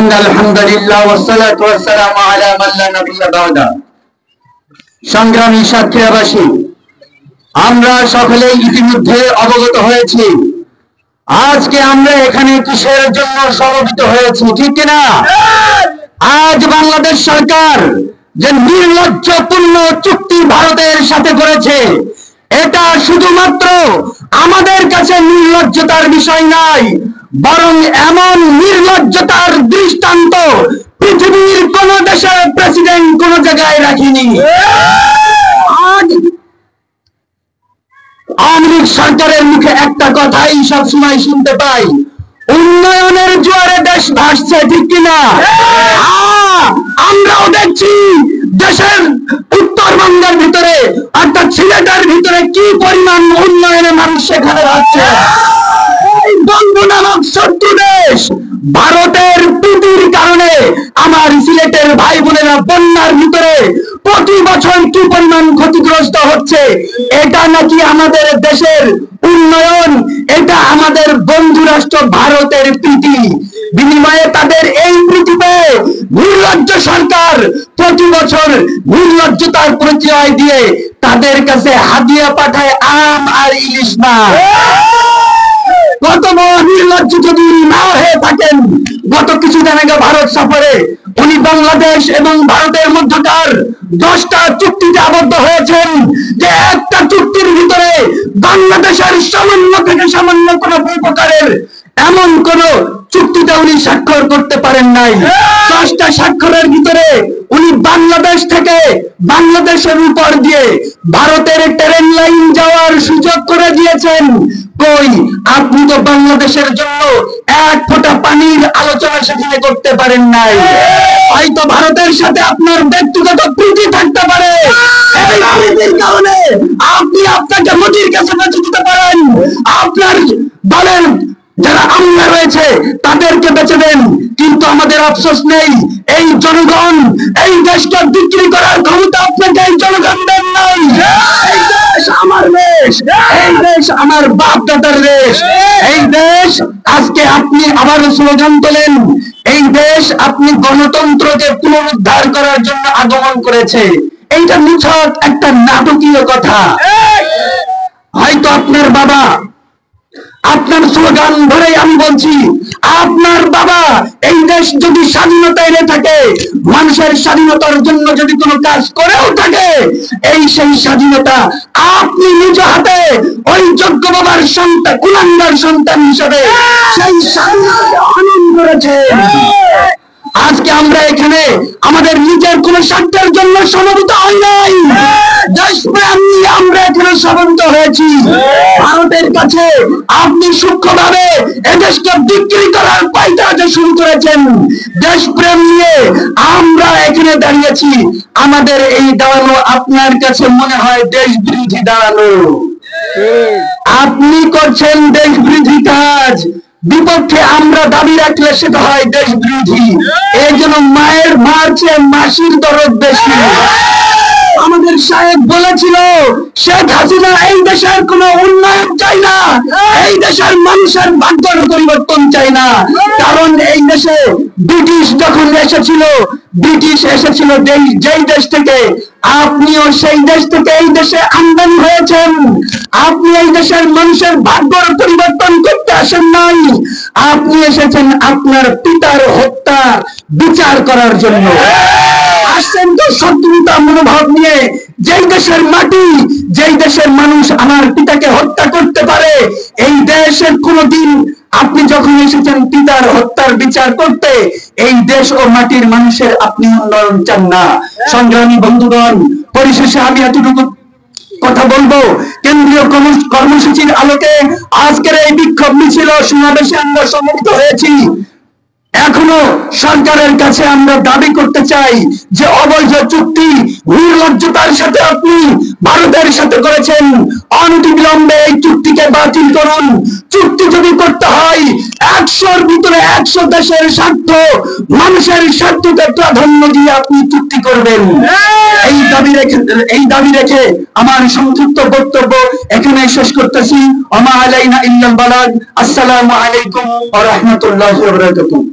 ইন্নাল হামদুলিল্লাহ ওয়াসসালাতু ওয়াসসালামু আলা মান লা নাবিয়্যা বা'দা। সংগ্রামী সাতক্ষীরাবাসী, আমরা সকলেই ইতিমধ্যে অবগত হয়েছি আজকে আমরা এখানে কিসের জন্য সমবেত হয়েছি, ঠিক কিনা? আজ বাংলাদেশ সরকার যে নির্লজ্জপূর্ণ চুক্তি ভারতের সাথে করেছে, এটা শুধুমাত্র আমাদের কাছে নির্লজ্জতার বিষয় নয়, বরং এমন নির্লজ্জতার দৃষ্টান্ত পৃথিবীর কোন দেশের প্রেসিডেন্ট কোন জায়গায় রাখেনি। আজ আওয়ামী লীগ সরকারের মুখে একটা কথাই সবসময় শুনতে পাই, উন্নয়নের জোয়ারে দেশ ভাসছে, ঠিক কিনা? আমরাও দেখছি দেশের উত্তরবঙ্গের ভিতরে অর্থাৎ সিলেটের ভিতরে কি পরিমাণ উন্নয়নের মানুষ সেখানে যাচ্ছে। বঙ্গ নামক শত্রু দেশ ভারতের প্রীতির কারণে আমার সিলেটের ভাই বোনেরা বন্যার ভিতরে প্রতি বছর কি পরিমাণ ক্ষতিগ্রস্ত হচ্ছে, এটা নাকি আমাদের দেশের উন্নয়ন? এটা আমাদের বন্ধু রাষ্ট্র ভারতের প্রীতি। বিনিময়ে তাদের এই প্রীতিতে নির্লজ্জ সরকার প্রতি বছর নির্লজ্জতার পরিচয় দিয়ে তাদের কাছে হাদিয়া পাঠায় আম আর ইলিশ মাছ। কত বড় নির্লজ্জ যদি না হয়ে থাকেন, গত কিছুদিন আগে ভারত সফরে উনি বাংলাদেশ এবং ভারতের মধ্যকার 10টা চুক্তিতে আবদ্ধ হয়েছেন, যে একটা চুক্তির ভিতরে বাংলাদেশের সামান্য থেকে সামান্য কোন প্রকারের এমন কোন চুক্তিতে উনি স্বাক্ষর করতে পারেন নাই। 10টা স্বাক্ষরের ভিতরে উনি বাংলাদেশ থেকে বাংলাদেশের উপর দিয়ে ভারতের ট্রেন লাইন যাওয়ার সুযোগ করে দিয়েছেন। কই, আপনি তো বাংলাদেশের জন্য এক ফোঁটা পানির আলোচনা সেখানে করতে পারেন নাই। হয়তো ভারতের সাথে আপনার ব্যক্তিগত প্রীতি থাকতে পারে, এই প্রীতির কারণে আপনি আপনাকে মোদির কাছে বেঁচে দিতে পারেন, আপনার দলের যারা আমলা রয়েছে তাদেরকে বেঁচে দেন, কিন্তু আমাদের আফসোস নেই, এই জনগণ এই দেশকে বিক্রি করার ক্ষমতা আপনাকে এই জনগণ দেন নাই। এই দেশ আমার দেশ, এই দেশ আমার বাপ দাদার দেশ। এই দেশ আজকে আপনি আবার স্লোগান তোলেন, এই দেশ আপনি গণতন্ত্রকে পুনরুদ্ধার করার জন্য আগমন করেছে। এইটা নিছক একটা নাটকীয় কথা। হয়তো আপনার বাবা, আপনার স্লোগান ধরে আমি বলছি, আপনার বাবা এই দেশ যদি স্বাধীনতা এনে থাকে, মানুষের স্বাধীনতার জন্য যদি কোনো কাজ করেও থাকে, এই সেই স্বাধীনতা আপনি নিজ হাতে ওই যোগ্য বাবার সন্তান, কুলাঙ্গার সন্তান হিসেবে সেই স্বাধীনতা হনন করেছেন। আজকে আমরা এখানে আমাদের নিজের কোন স্বার্থের জন্য সমবেত হই নাই, দেশপ্রেম নিয়ে আমরা এখানে সমবেত হয়েছি। ভারতের কাছে আপনি সূক্ষ্মভাবে এদেশকে বিক্রি করার পায়তারা শুরু করেছেন। দেশপ্রেম নিয়ে আমরা এখানে দাঁড়িয়েছি, আমাদের এই দাঁড়ানো আপনার কাছে মনে হয় দেশ বিরোধী দাঁড়ানো। আপনি করছেন দেশ বিরোধী কাজ, বিপক্ষে আমরা দাবি রাখলে সেটা হয় দেশ বিরোধী। এই জন্য মায়ের মার চেয়ে মাসির দরদ বেশি। আমাদের সাহেব বলেছিল, শেখ হাসিনা এই দেশের কোন উন্নয়ন চাই না, এই দেশের মানুষের ভাগ্যের পরিবর্তন চাই না। কারণ এই দেশে ব্রিটিশ যখন এসেছিল, ব্রিটিশ এসেছিল যেই দেশ থেকে, আপনিও সেই দেশ থেকে এই দেশে আমদানি হয়েছেন। আপনি এই দেশের মানুষের ভাগ্যের পরিবর্তন করতে আসেন নাই, আপনি এসেছেন আপনার পিতার হত্যা বিচার করার জন্য। আসছেন তো শত্রুতা মনোভাব নিয়ে, যেই দেশের মাটি, যেই দেশের মানুষ আমার পিতাকে হত্যা করতে পারে, এই দেশের কোনদিন আপনি যখন এসেছেন পিতার হত্যার বিচার করতে, এই দেশ ও মাটির মানুষের আপনি উন্নয়ন চান না। সংগ্রামী বন্ধুগণ, পরিশেষে আমি এতটুকু কথা বলবো, কেন্দ্রীয় কর্মসূচির আলোকে আজকের এই বিক্ষোভ মিছিল সমাবেশে আমরা সমবেত হয়েছি। এখনো সরকারের কাছে আমরা দাবি করতে চাই যে অবৈধ চুক্তি নির্লজ্জতার সাথে আপনি ভারতের সাথে করেছেন, অনতিবিলম্বে এই চুক্তিকে বাতিল করুন। চুক্তি যদি করতে হয় 100-র ভিতরে 100 দেশের স্বার্থ, মানুষের স্বার্থকে প্রাধান্য দিয়ে আপনি চুক্তি করবেন। এই দাবি রেখে আমার সংক্ষিপ্ত বক্তব্য এখানে শেষ করতেছি। ওমা আলাইনা ইল্লাল বালাগ। আসসালামু আলাইকুম ওয়া রাহমাতুল্লাহি ওয়া বারাকাতুহু।